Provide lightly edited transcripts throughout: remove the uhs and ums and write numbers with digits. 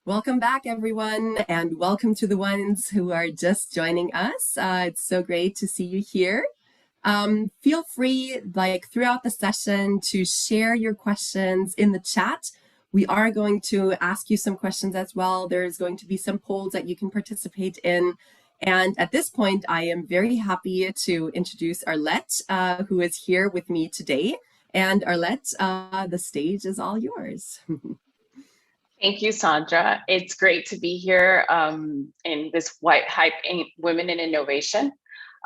Welcome back, everyone, and welcome to the ones who are just joining us. It's so great to see you here. Feel free, throughout the session, to share your questions in the chat. We are going to ask you some questions as well. There's going to be some polls that you can participate in. And at this point, I am very happy to introduce Arlette, who is here with me today. And Arlette, the stage is all yours. Thank you, Sandra. It's great to be here in this White Hype Women in Innovation.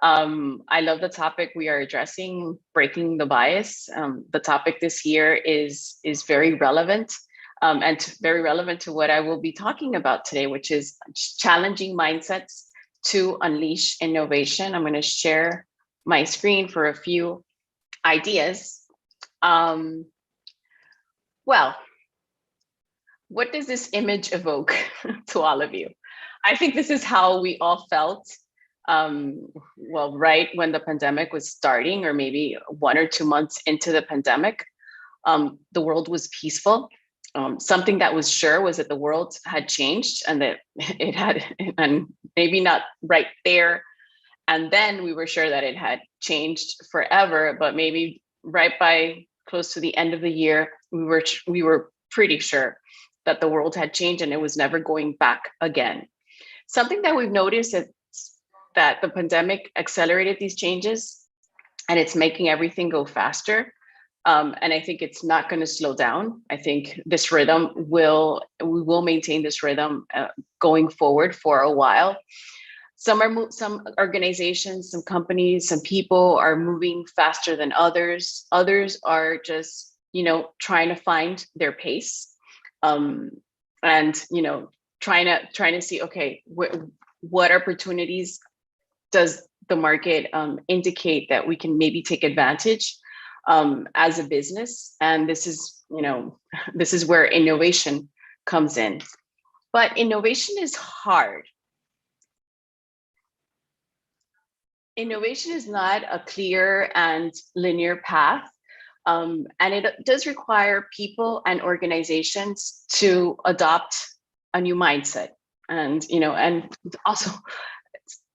I love the topic we are addressing, breaking the bias. The topic this year is very relevant and very relevant to what I will be talking about today, which is challenging mindsets to unleash innovation. I'm going to share my screen for a few ideas. Well, what does this image evoke to all of you? I think this is how we all felt, right when the pandemic was starting, or maybe 1 or 2 months into the pandemic. The world was peaceful. Something that was sure was that the world had changed, and that it had, and maybe not right there. And then we were sure that it had changed forever, but maybe right by close to the end of the year, we were pretty sure that the world had changed and it was never going back again. Something that we've noticed is that the pandemic accelerated these changes, and it's making everything go faster. And I think it's not going to slow down. I think this rhythm we will maintain this rhythm going forward for a while. Some organizations, some companies, some people are moving faster than others. Others are just, trying to find their pace. And trying to see, okay, what opportunities does the market indicate that we can maybe take advantage as a business. And this is where innovation comes in. But innovation is hard. Innovation is not a clear and linear path. And it does require people and organizations to adopt a new mindset. And also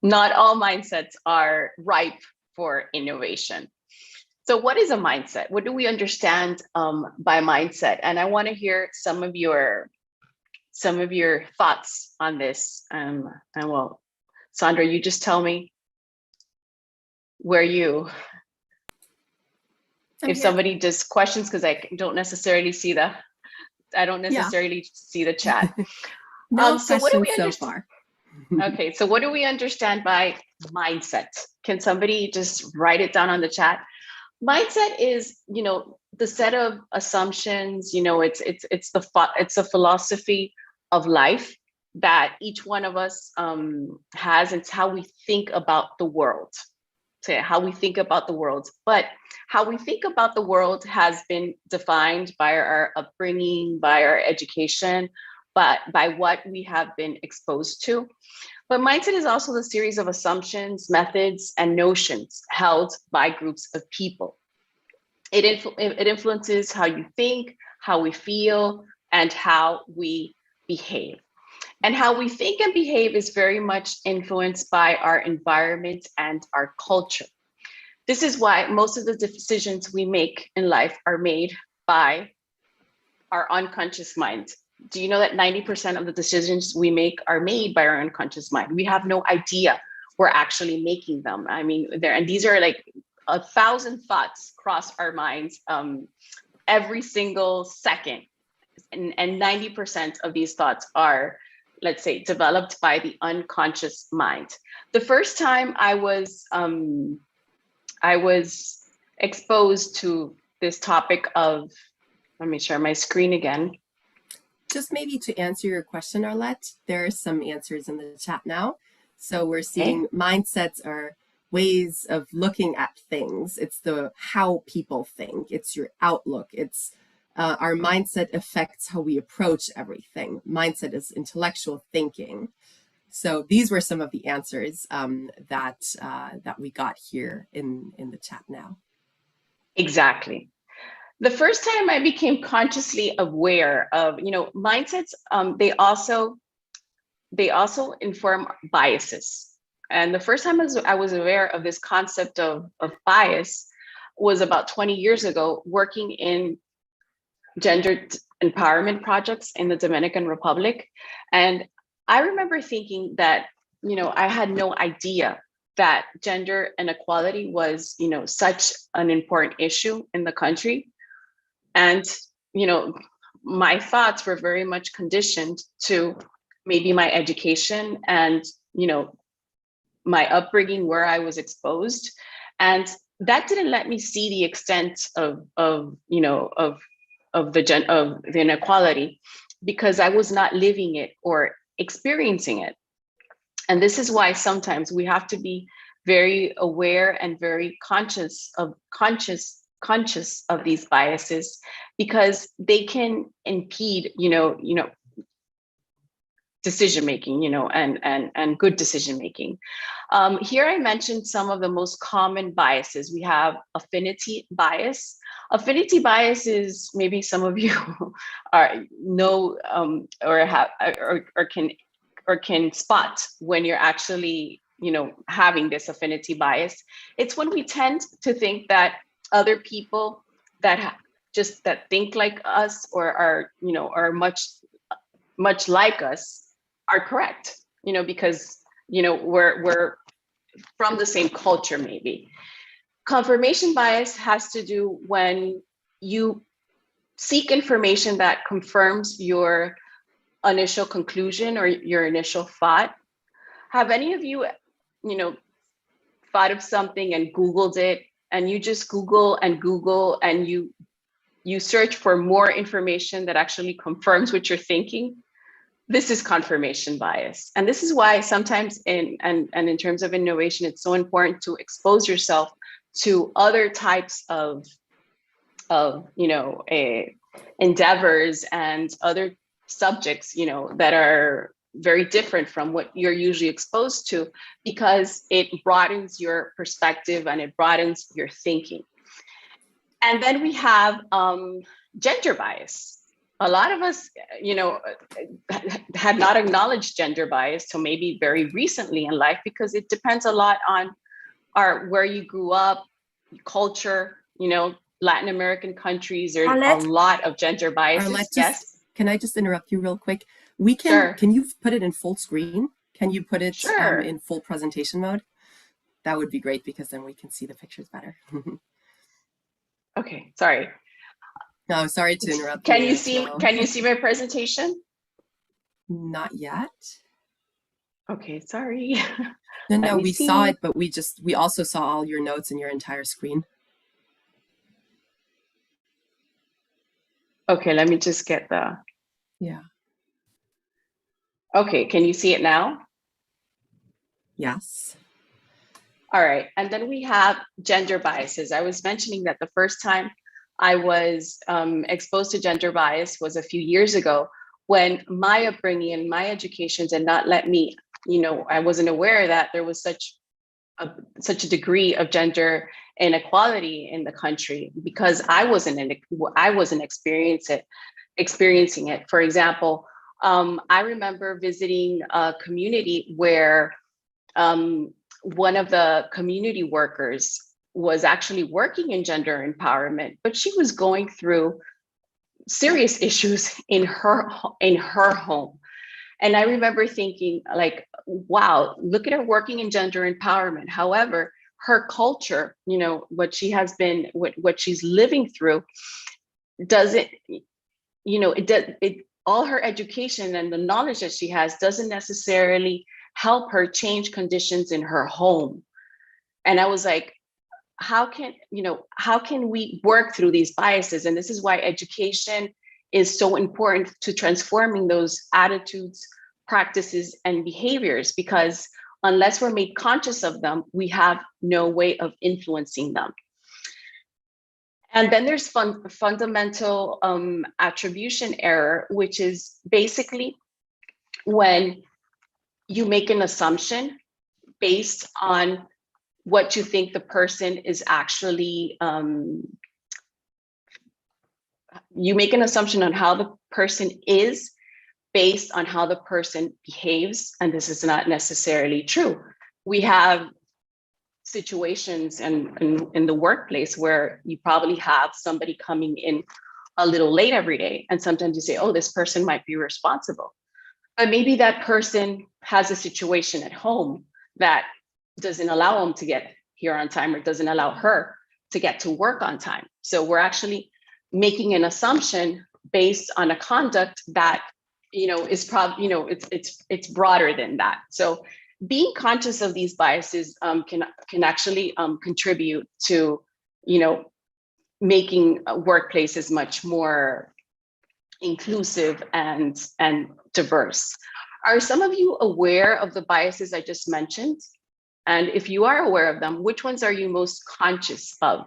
not all mindsets are ripe for innovation. So what is a mindset? What do we understand by mindset? And I want to hear some of your thoughts on this. And well, Sandra, you just tell me where if somebody just questions, because I don't necessarily see the chat. No so what do we so far? Okay, so what do we understand by mindset? Can somebody just write it down on the chat? Mindset is, the set of assumptions. It's a philosophy of life that each one of us has. It's how we think about the world. How we think about the world, but how we think about the world has been defined by our upbringing, by our education, but by what we have been exposed to. But mindset is also the series of assumptions, methods, and notions held by groups of people. It influences how you think, how we feel, and how we behave. And how we think and behave is very much influenced by our environment and our culture. This is why most of the decisions we make in life are made by our unconscious mind. Do you know that 90% of the decisions we make are made by our unconscious mind? We have no idea we're actually making them. I mean, these are like 1,000 thoughts cross our minds every single second. And 90% of these thoughts are, let's say, developed by the unconscious mind. The first time I was exposed to this topic of, let me share my screen again. Just maybe to answer your question, Arlette, there are some answers in the chat now. So we're seeing mindsets are ways of looking at things. It's the how people think. It's your outlook. It's our mindset affects how we approach everything. Mindset is intellectual thinking. So these were some of the answers that we got here in the chat now. Exactly. The first time I became consciously aware of, mindsets, they also inform biases. And the first time I was aware of this concept of bias was about 20 years ago, working in gender empowerment projects in the Dominican Republic. And I remember thinking that, I had no idea that gender inequality was, such an important issue in the country. And, my thoughts were very much conditioned to maybe my education and, my upbringing where I was exposed. And that didn't let me see the extent of the inequality, because I was not living it or experiencing it. And this is why sometimes we have to be very aware and very conscious of these biases, because they can impede, decision making, and good decision making. Here I mentioned some of the most common biases. We have affinity bias. Affinity bias is, maybe some of you know or have or can spot when you're actually, having this affinity bias. It's when we tend to think that other people that that think like us, or are much like us, are correct, because we're from the same culture. Maybe confirmation bias has to do when you seek information that confirms your initial conclusion or your initial thought. Have any of you, thought of something and Googled it, and you just Google and you search for more information that actually confirms what you're thinking? This is confirmation bias. And this is why sometimes in terms of innovation, it's so important to expose yourself to other types of endeavors and other subjects, that are very different from what you're usually exposed to, because it broadens your perspective and it broadens your thinking. And then we have gender bias. A lot of us, had not acknowledged gender bias till maybe very recently in life, because it depends a lot on where you grew up, culture. Latin American countries, there's a lot of gender biases. Yes. Can I just interrupt you real quick? We can. Sure. Can you put it in full screen? Can you put it in full presentation mode? That would be great, because then we can see the pictures better. Okay. Sorry. No, sorry to interrupt. Can you see my presentation? Not yet. Okay, sorry. No, we saw it, but we also saw all your notes and your entire screen. Okay, let me just get the. Yeah. Okay, can you see it now? Yes. All right, and then we have gender biases. I was mentioning that the first time I was exposed to gender bias was a few years ago, when my upbringing and my education did not let me, I wasn't aware that there was such a degree of gender inequality in the country, because I wasn't experiencing it. For example, I remember visiting a community where one of the community workers was actually working in gender empowerment, but she was going through serious issues in her home. And I remember thinking, like, wow, look at her working in gender empowerment. However, her culture, what she has been, what she's living through, doesn't, all her education and the knowledge that she has doesn't necessarily help her change conditions in her home. And I was like, how can we work through these biases? And this is why education is so important to transforming those attitudes, practices, and behaviors, because unless we're made conscious of them, we have no way of influencing them. And then there's fundamental attribution error, which is basically when you make an assumption based on what you think the person is actually you make an assumption on how the person is based on how the person behaves, and this is not necessarily true. We have situations in the workplace where you probably have somebody coming in a little late every day, and sometimes you say, oh, this person might be responsible, but maybe that person has a situation at home that doesn't allow them to get here on time, or doesn't allow her to get to work on time. So we're actually making an assumption based on a conduct that, is probably, it's broader than that. So being conscious of these biases can actually contribute to, making workplaces much more inclusive and diverse. Are some of you aware of the biases I just mentioned? And if you are aware of them, which ones are you most conscious of?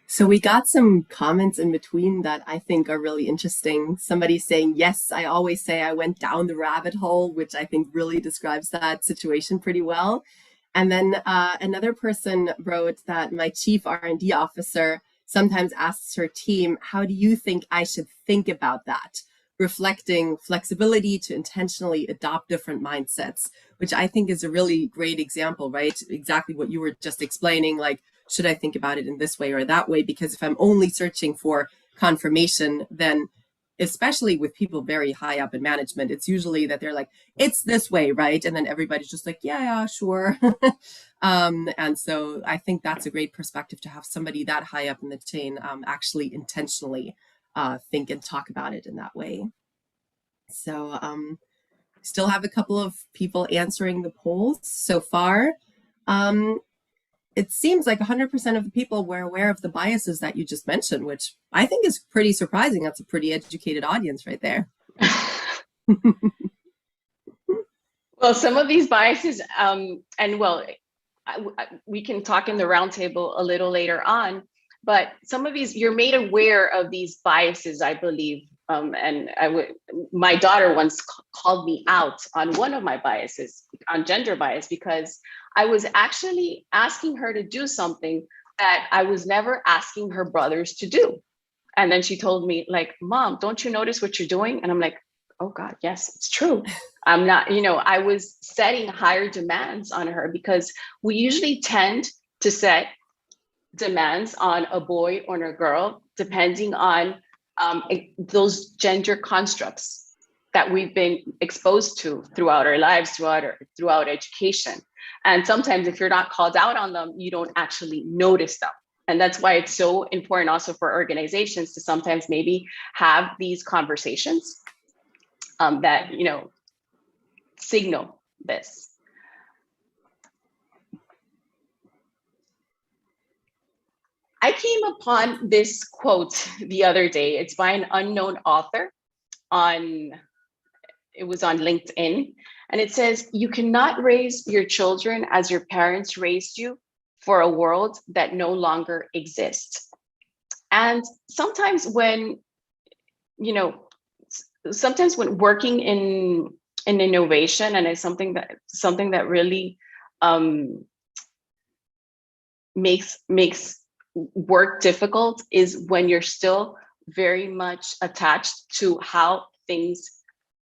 So we got some comments in between that I think are really interesting. Somebody saying, yes, I always say I went down the rabbit hole, which I think really describes that situation pretty well. And then another person wrote that my chief R&D officer sometimes asks her team, how do you think I should think about that? Reflecting flexibility to intentionally adopt different mindsets, which I think is a really great example, right? Exactly what you were just explaining, like, should I think about it in this way or that way? Because if I'm only searching for confirmation, then especially with people very high up in management, it's usually that they're like, it's this way, right? And then everybody's just like, yeah, sure. And so I think that's a great perspective to have somebody that high up in the chain actually intentionally think and talk about it in that way. So still have a couple of people answering the polls so far. It seems like 100% of the people were aware of the biases that you just mentioned, which I think is pretty surprising. That's a pretty educated audience right there. Well, some of these biases, we can talk in the roundtable a little later on, but some of these, you're made aware of these biases, I believe. My daughter once called me out on one of my biases, on gender bias, because I was actually asking her to do something that I was never asking her brothers to do. And then she told me, like, Mom, don't you notice what you're doing? And I'm like, oh God, yes, it's true. I'm not, I was setting higher demands on her, because we usually tend to set demands on a boy or a girl depending on those gender constructs that we've been exposed to throughout our lives, throughout education. And sometimes if you're not called out on them, you don't actually notice them. And that's why it's so important also for organizations to sometimes maybe have these conversations that, signal this. I came upon this quote the other day. It's by an unknown author it was on LinkedIn. And it says, you cannot raise your children as your parents raised you for a world that no longer exists. And sometimes when, working in innovation, and it's something that really makes work difficult, is when you're still very much attached to how things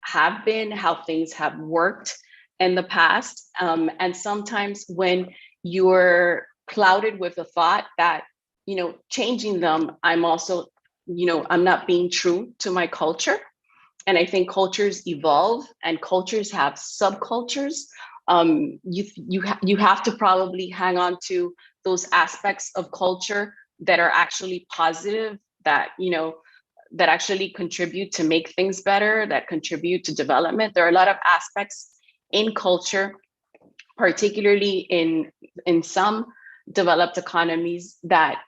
have been, how things have worked in the past. And sometimes when you're clouded with the thought that, changing them, I'm also, I'm not being true to my culture. And I think cultures evolve and cultures have subcultures. You have to probably hang on to those aspects of culture that are actually positive, that, that actually contribute to make things better, that contribute to development. There are a lot of aspects in culture, particularly in some developed economies, that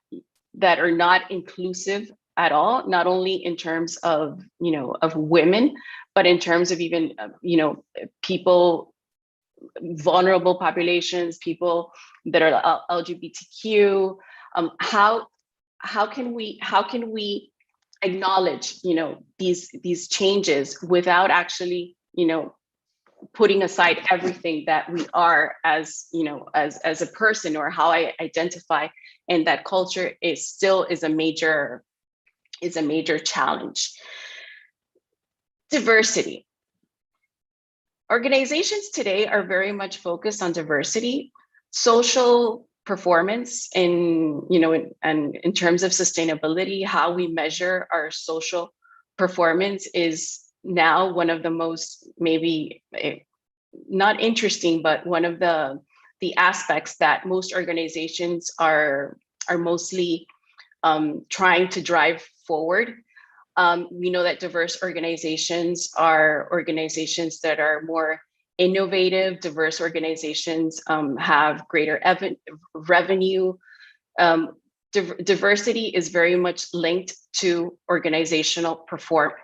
are not inclusive at all, not only in terms of, of women, but in terms of even, people, vulnerable populations, people that are LGBTQ. How can we acknowledge, these changes without actually, putting aside everything that we are as, you know, as a person, or how I identify in that culture, is still is a major challenge. Diversity. Organizations today are very much focused on diversity, social performance in, you know, and in terms of sustainability. How we measure our social performance is now one of the most, maybe not interesting, but one of the aspects that most organizations are mostly trying to drive forward. We know that diverse organizations are organizations that are more innovative. Diverse organizations have greater revenue. Diversity is very much linked to organizational performance.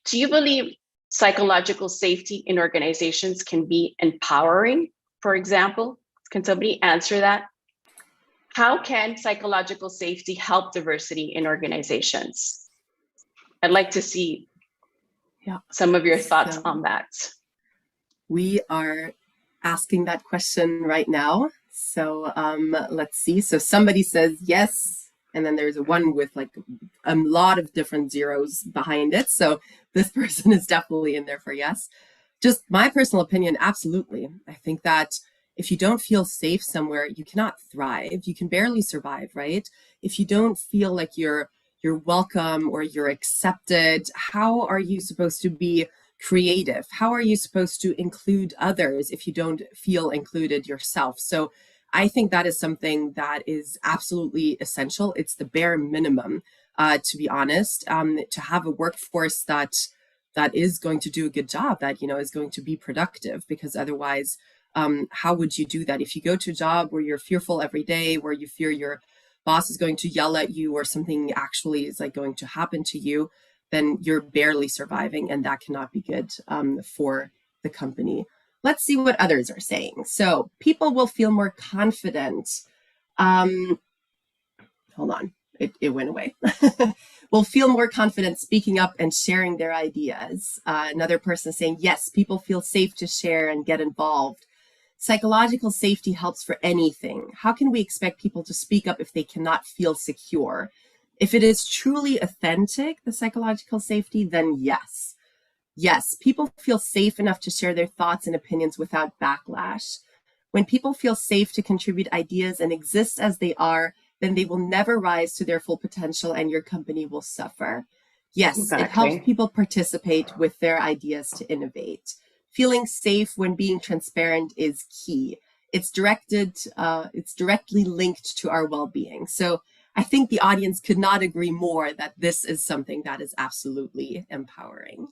Do you believe psychological safety in organizations can be empowering, for example? Can somebody answer that? How can psychological safety help diversity in organizations? I'd like to see some of your thoughts on that. We are asking that question right now. So let's see. So somebody says yes, and then there's a one with like a lot of different zeros behind it. So this person is definitely in there for yes. Just my personal opinion, absolutely. I think that if you don't feel safe somewhere, you cannot thrive. You can barely survive, right? If you don't feel like you're welcome or you're accepted, how are you supposed to be creative? How are you supposed to include others if you don't feel included yourself? So I think that is something that is absolutely essential. It's the bare minimum, to be honest, to have a workforce that is going to do a good job, that, you know, is going to be productive, because otherwise, how would you do that? If you go to a job where you're fearful every day, where you fear your boss is going to yell at you or something actually is like going to happen to you, then you're barely surviving, and that cannot be good for the company. Let's see what others are saying. So people will feel more confident. Hold on, it went away. Will feel more confident speaking up and sharing their ideas. Another person saying, yes, people feel safe to share and get involved. Psychological safety helps for anything. How can we expect people to speak up if they cannot feel secure? If it is truly authentic, the psychological safety, then yes. Yes, people feel safe enough to share their thoughts and opinions without backlash. When people feel safe to contribute ideas and exist as they are, then they will never rise to their full potential and your company will suffer. Yes, exactly. It helps people participate with their ideas to innovate. Feeling safe when being transparent is key. It's directly linked to our well-being. So I think the audience could not agree more that this is something that is absolutely empowering.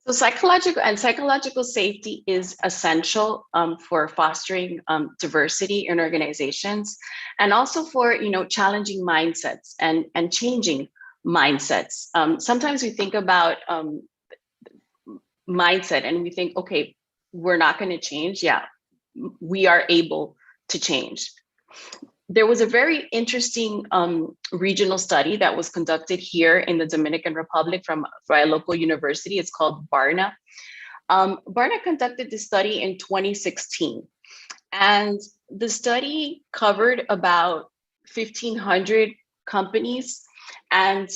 So psychological safety is essential for fostering diversity in organizations, and also for, you know, challenging mindsets and changing mindsets. Sometimes we think about mindset and we think, okay, we're not going to change. Yeah, we are able to change. There was a very interesting regional study that was conducted here in the Dominican Republic by a local university. It's called Barna. Barna conducted this study in 2016. And the study covered about 1,500 companies. And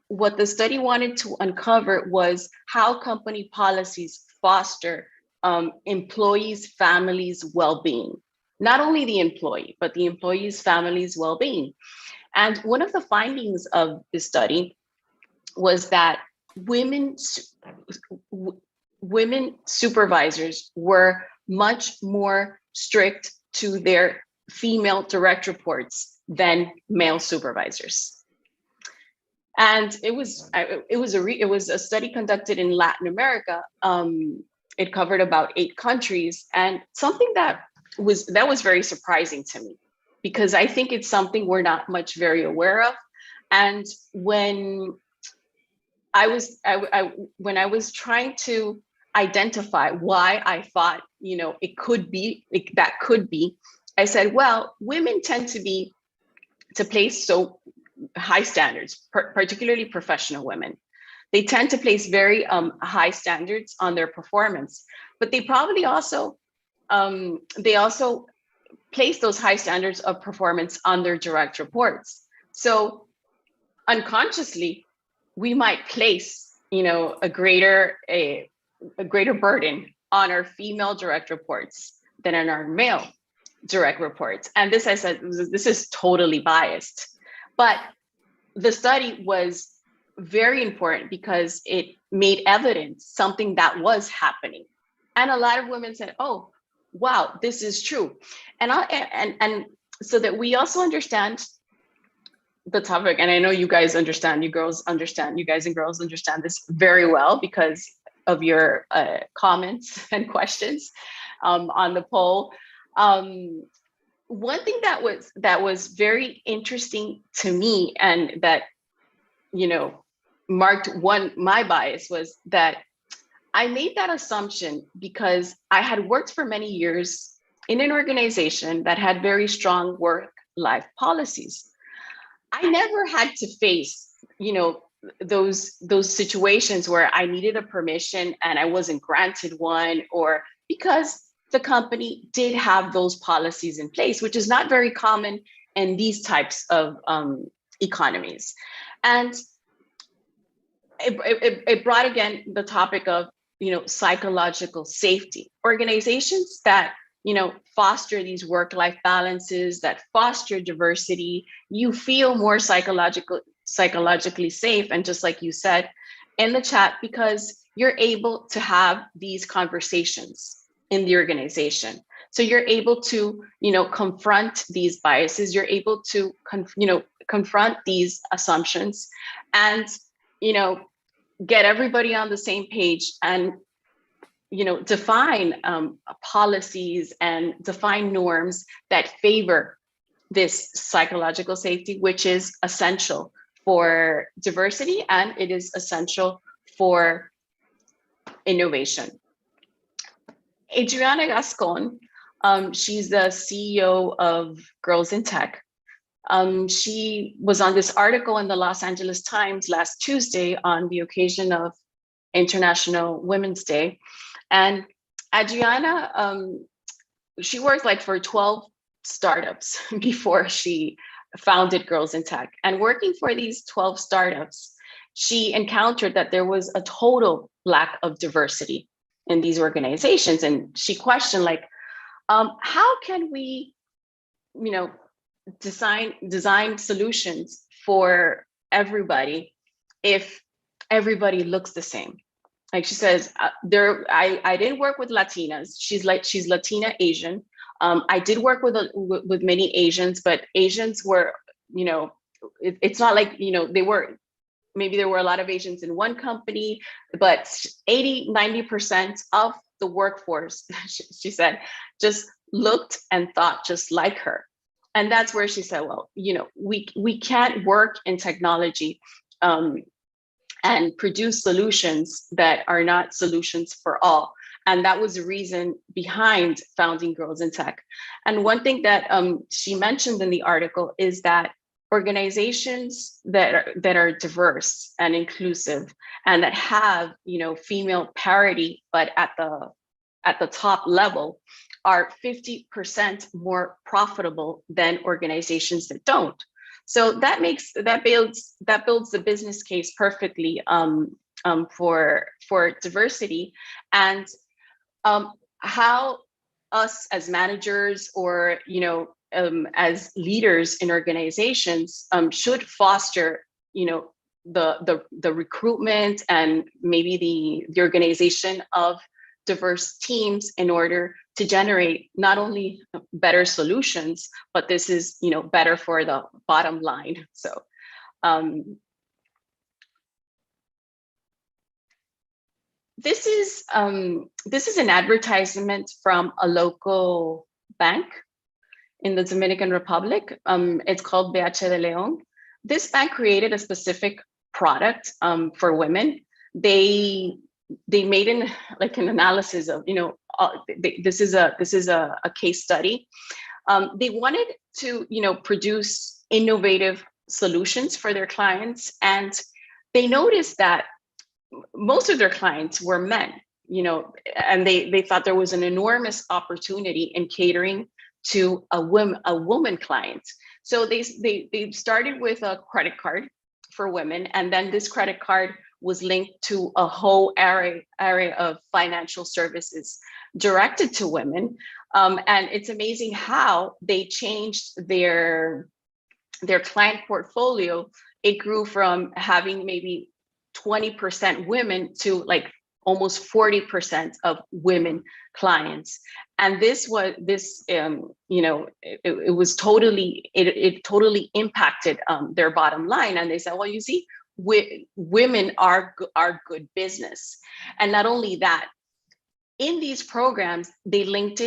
what the study wanted to uncover was how company policies foster employees' families' well-being. Not only the employee, but the employee's family's well-being. And one of the findings of this study was that women supervisors were much more strict to their female direct reports than male supervisors. And it was a study conducted in Latin America. It covered about 8 countries, and something that was very surprising to me, because I think it's something we're not much very aware of. And when I was trying to identify why I thought, you know, that could be, I said, well, women tend to place so high standards, particularly professional women. they tend to place very high standards on their performance, but they probably also place those high standards of performance on their direct reports. So unconsciously, we might place, a greater burden on our female direct reports than on our male direct reports. And this, I said, this is totally biased. But the study was very important because it made evident something that was happening. And a lot of women said, oh, wow, this is true. And so that we also understand the topic, and I know you guys understand, you guys and girls understand this very well because of your comments and questions on the poll. One thing that was very interesting to me, and that marked my bias, was that I made that assumption because I had worked for many years in an organization that had very strong work-life policies. I never had to face, those situations where I needed a permission and I wasn't granted one, or because the company did have those policies in place, which is not very common in these types of economies. And it brought again the topic of, psychological safety. Organizations that foster these work-life balances, that foster diversity, you feel more psychologically safe. And just like you said in the chat, because you're able to have these conversations in the organization. So you're able to, confront these biases, you're able to, confront these assumptions, and, get everybody on the same page, and define policies and define norms that favor this psychological safety, which is essential for diversity, and it is essential for innovation. Adriana Gascon, she's the CEO of Girls in Tech. She was on this article in the Los Angeles Times last Tuesday on the occasion of International Women's Day. And Adriana, she worked for 12 startups before she founded Girls in Tech. And working for these 12 startups, she encountered that there was a total lack of diversity in these organizations. And she questioned, how can we, design solutions for everybody if everybody looks the same? Like she says, I didn't work with Latinas. She's Latina Asian. I did work with many Asians, but Asians were, it's not like, maybe there were a lot of Asians in one company, but 90% of the workforce, she said, just looked and thought just like her. And that's where she said, well, we can't work in technology and produce solutions that are not solutions for all. And that was the reason behind founding Girls in Tech. And one thing that she mentioned in the article is that organizations that are diverse and inclusive, and that have female parity, but at the top level, are 50% more profitable than organizations that don't. So that builds the business case perfectly for diversity, and how us as managers, or as leaders in organizations, should foster the recruitment and maybe the organization of diverse teams in order to generate not only better solutions, but this is better for the bottom line. So this is an advertisement from a local bank in the Dominican Republic. It's called BH de Leon. This bank created a specific product for women. They made an analysis of this is a case study. They wanted to produce innovative solutions for their clients, and they noticed that most of their clients were men, and they thought there was an enormous opportunity in catering to a woman client. So they started with a credit card for women, and then this credit card was linked to a whole area of financial services directed to women. And it's amazing how they changed their client portfolio. It grew from having maybe 20% women to like almost 40% of women clients. And this was it was totally, it totally impacted their bottom line. And they said, well, you see, women are good business. And not only that, in these programs, they linked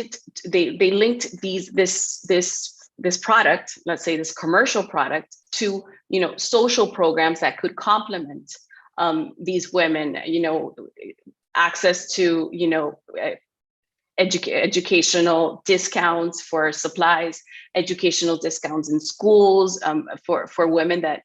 this product, let's say this commercial product, to social programs that could complement these women, access to educational discounts for supplies, educational discounts in schools, for women that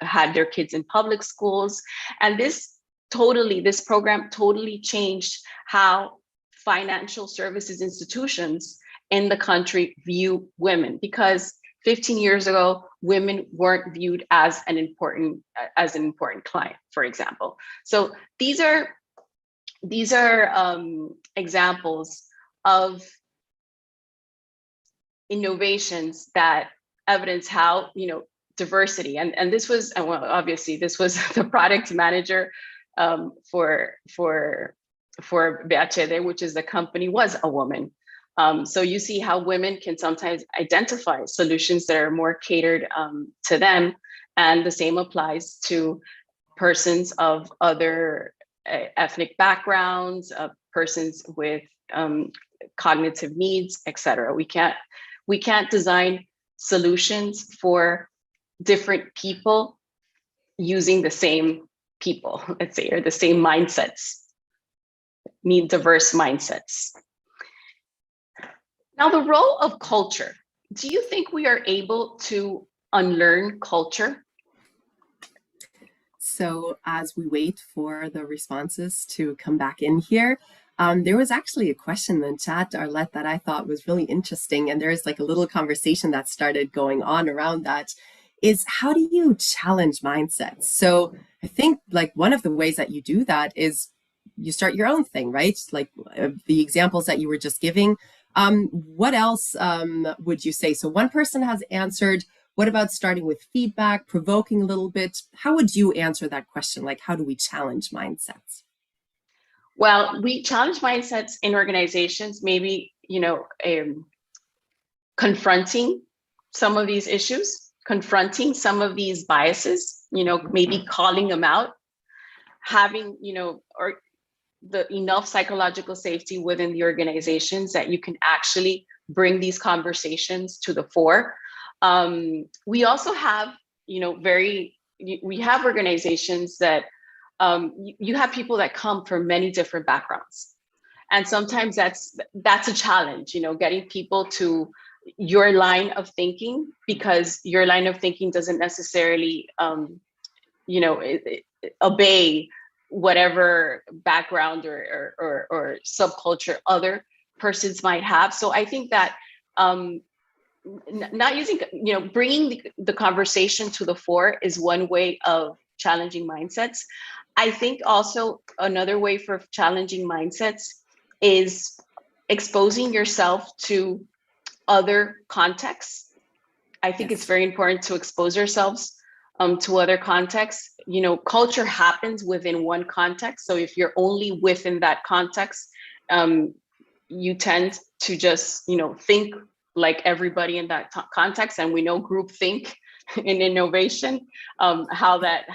had their kids in public schools. And this program totally changed how financial services institutions in the country view women, because 15 years ago, women weren't viewed as an important client, for example. So these are examples of innovations that evidence how diversity, and this was, well, obviously this was the product manager for BHD, which is the company, was a woman. So you see how women can sometimes identify solutions that are more catered to them, and the same applies to persons of other ethnic backgrounds, persons with cognitive needs, etc. We can't design solutions for different people using the same people, let's say, or the same mindsets. Need diverse mindsets. Now, the role of culture. Do you think we are able to unlearn culture? So as we wait for the responses to come back in here, there was actually a question in the chat, Arlette, that I thought was really interesting. And there's like a little conversation that started going on around that, is how do you challenge mindsets? So I think like one of the ways that you do that is you start your own thing, right? Like the examples that you were just giving. What else would you say? So one person has answered. What about starting with feedback, provoking a little bit? How would you answer that question? Like, how do we challenge mindsets? Well, we challenge mindsets in organizations, maybe, confronting some of these issues, confronting some of these biases, maybe calling them out, having, or the enough psychological safety within the organizations that you can actually bring these conversations to the fore. We also have, we have organizations that you have people that come from many different backgrounds. And sometimes that's a challenge, getting people to your line of thinking, because your line of thinking doesn't necessarily, obey whatever background or subculture other persons might have. So I think that not using, bringing the conversation to the fore is one way of challenging mindsets. I think also another way for challenging mindsets is exposing yourself to other contexts. I think it's very important to expose ourselves to other contexts. Culture happens within one context. So if you're only within that context, you tend to just, think like everybody in that context. And we know groupthink in innovation, how that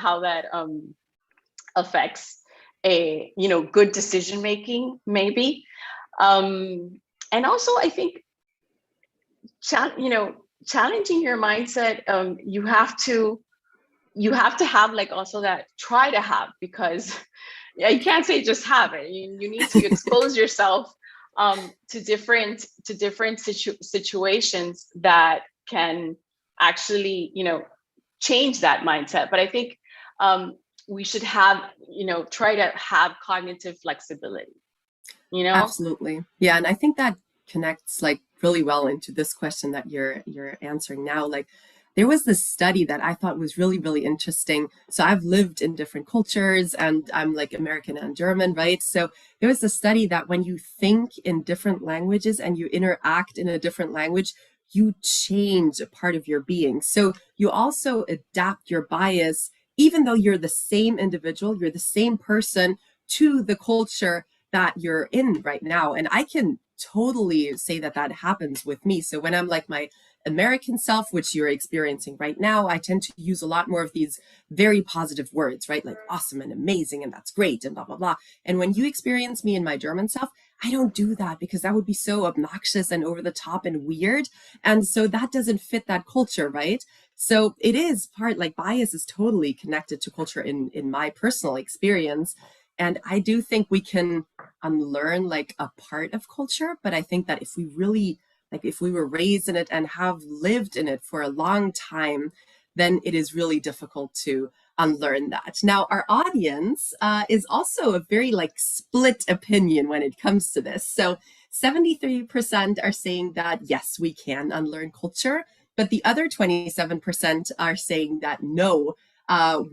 affects a, good decision making, maybe. And also, I think, challenging your mindset, you have to have like also that try to have, because you can't say just have it. You need to expose yourself to different situations that can actually, change that mindset. But I think we should have, try to have cognitive flexibility, you know? Absolutely. Yeah, and I think that connects like really well into this question that you're answering now. Like there was this study that I thought was really, really interesting. So I've lived in different cultures and I'm like American and German, right? So there was a study that when you think in different languages and you interact in a different language, you change a part of your being. So you also adapt your bias, even though you're the same individual, you're the same person to the culture that you're in right now. And I can totally say that that happens with me. So when I'm like my American self, which you're experiencing right now, I tend to use a lot more of these very positive words, right? Like awesome and amazing and that's great and blah, blah, blah. And when you experience me in my German self, I don't do that because that would be so obnoxious and over the top and weird. And so that doesn't fit that culture, right? So it is part like bias is totally connected to culture in my personal experience. And I do think we can unlearn like a part of culture, but I think that if we really like if we were raised in it and have lived in it for a long time, then it is really difficult to unlearn that. Now, our audience is also a very like split opinion when it comes to this. So 73% are saying that yes, we can unlearn culture, but the other 27% are saying that no,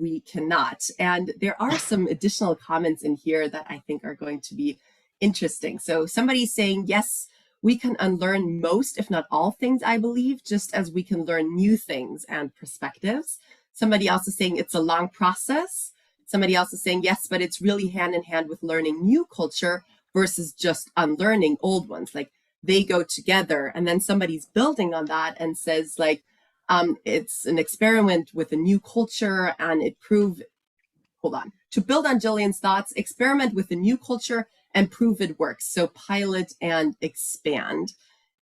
we cannot. And there are some additional comments in here that I think are going to be interesting. So somebody's saying, yes, we can unlearn most, if not all things, I believe, just as we can learn new things and perspectives. Somebody else is saying it's a long process. Somebody else is saying, yes, but it's really hand in hand with learning new culture versus just unlearning old ones. Like they go together. And then somebody's building on that and says like, it's an experiment with a new culture and it proved, hold on, to build on Jillian's thoughts, experiment with a new culture and prove it works. So pilot and expand.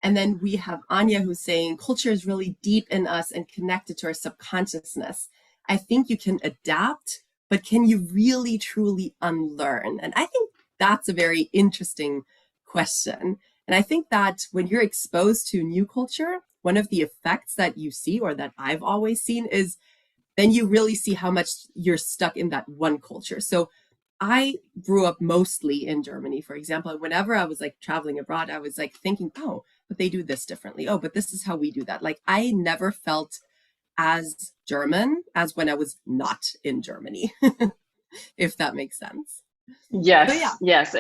And then we have Anya who's saying culture is really deep in us and connected to our subconsciousness. I think you can adapt, but can you really truly unlearn? And I think that's a very interesting question. And I think that when you're exposed to new culture, one of the effects that you see or that I've always seen is then you really see how much you're stuck in that one culture. So I grew up mostly in Germany, for example. Whenever I was like traveling abroad, I was like thinking, oh, but they do this differently. Oh, but this is how we do that. Like I never felt as German as when I was not in Germany, if that makes sense. Yes, So yeah. yes,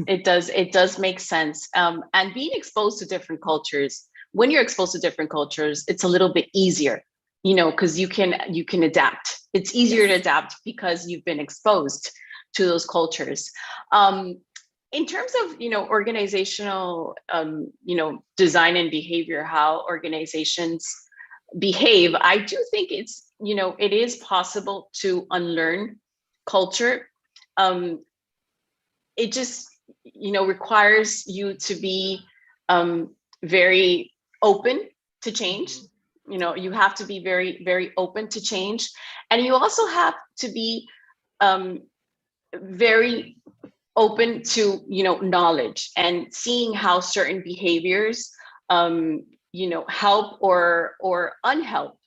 it does make sense. And being exposed to different cultures, when you're exposed to different cultures, it's a little bit easier, because you can adapt. It's easier to adapt because you've been exposed to those cultures. In terms of organizational design and behavior, how organizations behave, I do think it is possible to unlearn culture. It just requires you to be very open to change. You have to be very, very open to change, and you also have to be very open to knowledge and seeing how certain behaviors help or unhelp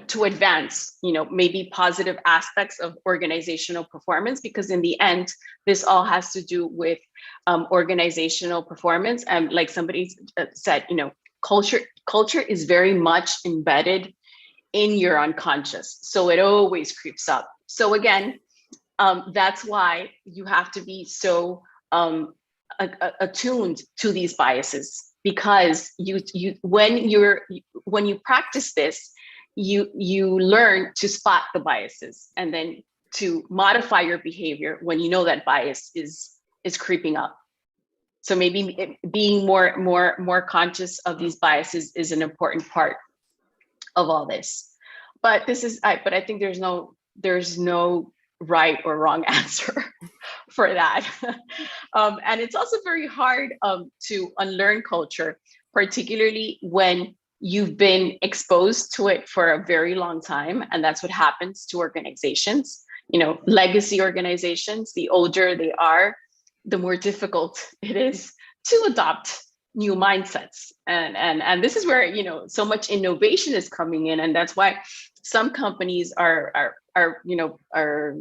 to advance maybe positive aspects of organizational performance, because in the end this all has to do with organizational performance. And like somebody said, culture is very much embedded in your unconscious, so it always creeps up. So again, that's why you have to be so attuned to these biases, because when you practice this, you learn to spot the biases and then to modify your behavior when you know that bias is creeping up. So maybe being more conscious of these biases is an important part of all this. But I think there's no right or wrong answer for that. And it's also very hard to unlearn culture, particularly when you've been exposed to it for a very long time. And that's what happens to organizations. Legacy organizations, the older they are, the more difficult it is to adopt new mindsets. And this is where, you know, so much innovation is coming in. And that's why some companies are you know, are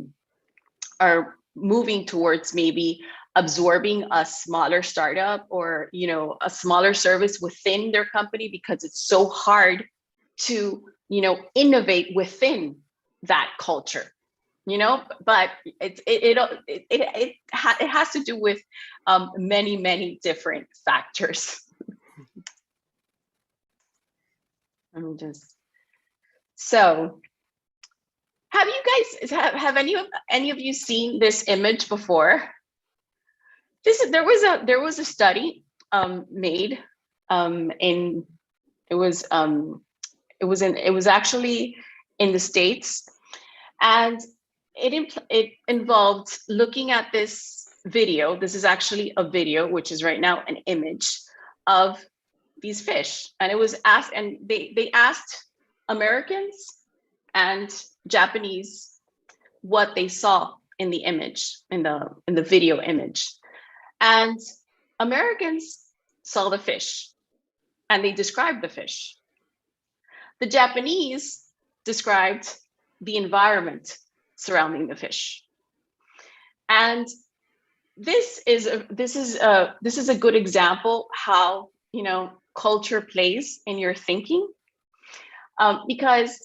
moving towards maybe absorbing a smaller startup, or, you know, a smaller service within their company, because it's so hard to, you know, innovate within that culture, you know. But it has to do with many different factors. Let me just, so have you guys, have any of you seen this image before? There was a study made in, it was actually in the States, and it involved looking at this video. This is actually a video, which is right now an image of these fish. And it was asked, and they asked Americans and Japanese what they saw in the image, in the video image. And Americans saw the fish and they described the fish. The Japanese described the environment surrounding the fish. And this is a good example how, you know, culture plays in your thinking, because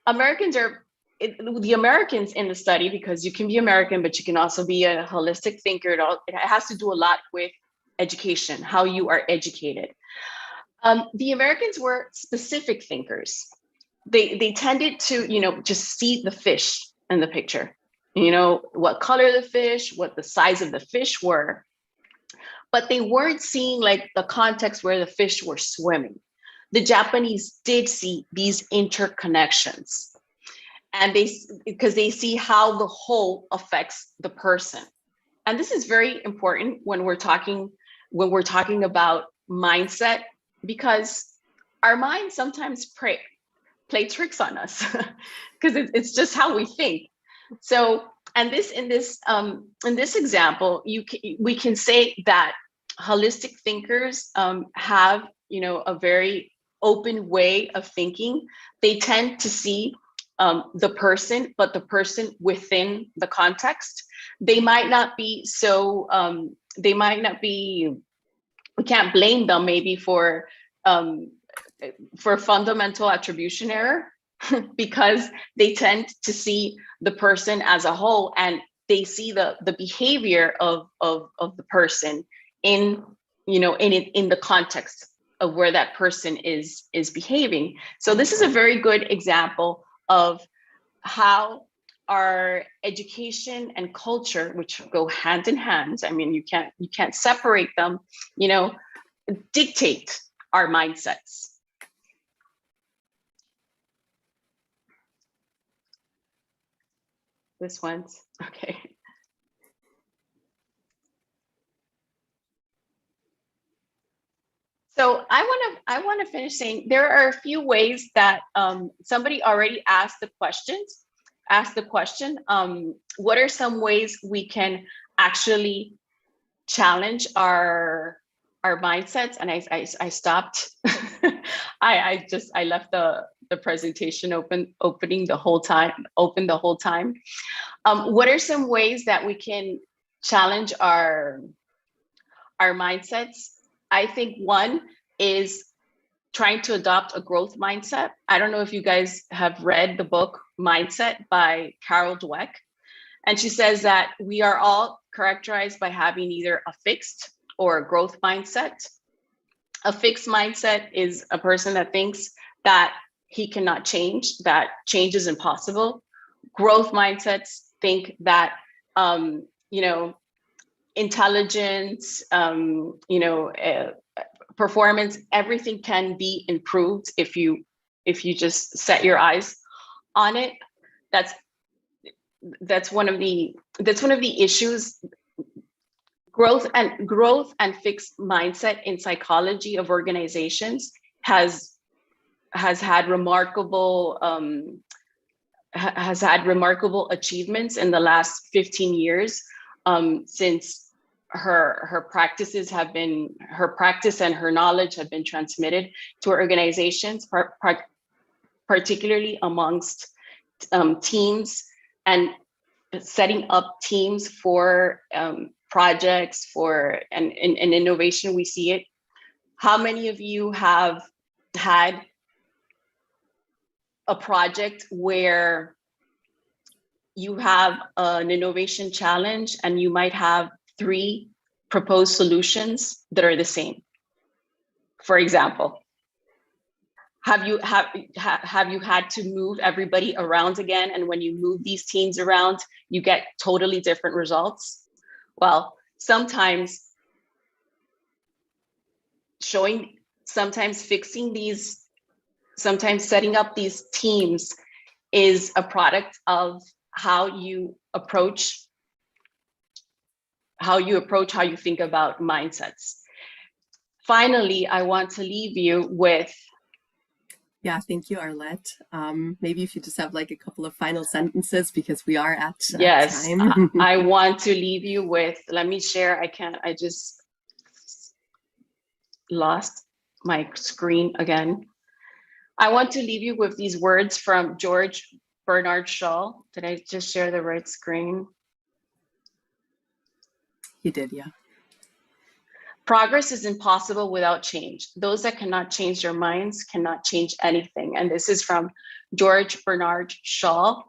the Americans in the study, because you can be American, but you can also be a holistic thinker. It has to do a lot with education, how you are educated. The Americans were specific thinkers. They tended to, you know, just see the fish in the picture, you know, what color the fish, what the size of the fish were, but they weren't seeing like the context where the fish were swimming. The Japanese did see these interconnections, and because they see how the whole affects the person. And this is very important when we're talking about mindset, because our minds sometimes play tricks on us because it's just how we think. So, and in this example, we can say that holistic thinkers have, you know, a very open way of thinking. They tend to see the person, but the person within the context. They might not be so, we can't blame them maybe for fundamental attribution error, because they tend to see the person as a whole, and they see the behavior of the person in, you know, in the context of where that person is behaving. So this is a very good example of how our education and culture, which go hand in hand, I mean, you can't separate them, you know, dictate our mindsets. This one's okay. So I want to finish saying there are a few ways that somebody already asked the question. What are some ways we can actually challenge our mindsets? And I stopped. I left the presentation open the whole time. What are some ways that we can challenge our mindsets? I think one is trying to adopt a growth mindset. I don't know if you guys have read the book Mindset by Carol Dweck. And she says that we are all characterized by having either a fixed or a growth mindset. A fixed mindset is a person that thinks that he cannot change, that change is impossible. Growth mindsets think that, you know, intelligence, you know, performance, everything can be improved if you just set your eyes on it. That's one of the issues. Growth and fixed mindset in psychology of organizations has had remarkable achievements in the last 15 years, since her practices have been, her practice and her knowledge have been transmitted to organizations, particularly amongst teams, and setting up teams for projects for and innovation. We see it. How many of you have had a project where you have an innovation challenge and you might have 3 proposed solutions that are the same? For example, have you had to move everybody around again? And when you move these teams around, you get totally different results? Well, sometimes fixing these, sometimes setting up these teams is a product of how you think about mindsets. Finally, I want to leave you with. Yeah, thank you, Arlette. Maybe if you just have like a couple of final sentences, because we are at yes, time. I want to leave you with, let me share. I just lost my screen again. I want to leave you with these words from George Bernard Shaw. Did I just share the right screen? You did, yeah. Progress is impossible without change. Those that cannot change their minds cannot change anything. And this is from George Bernard Shaw.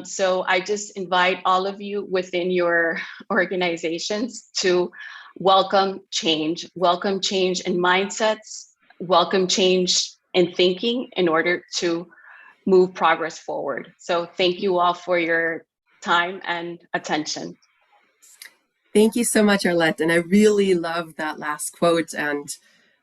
So I just invite all of you within your organizations to welcome change in mindsets, welcome change in thinking in order to move progress forward. So thank you all for your time and attention. Thank you so much, Arlette. And I really love that last quote. And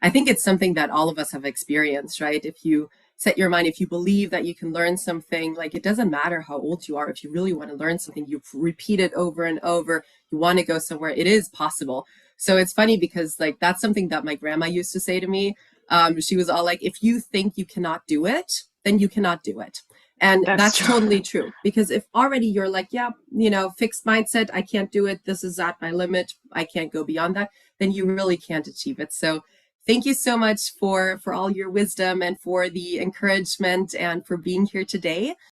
I think it's something that all of us have experienced, right? If you set your mind, if you believe that you can learn something, like it doesn't matter how old you are. If you really want to learn something, you repeat it over and over, you want to go somewhere, it is possible. So it's funny because like that's something that my grandma used to say to me. She was all like, if you think you cannot do it, then you cannot do it. And that's totally true, because if already you're like, yeah, fixed mindset, I can't do it, this is at my limit, I can't go beyond that, then you really can't achieve it. So thank you so much for all your wisdom and for the encouragement and for being here today.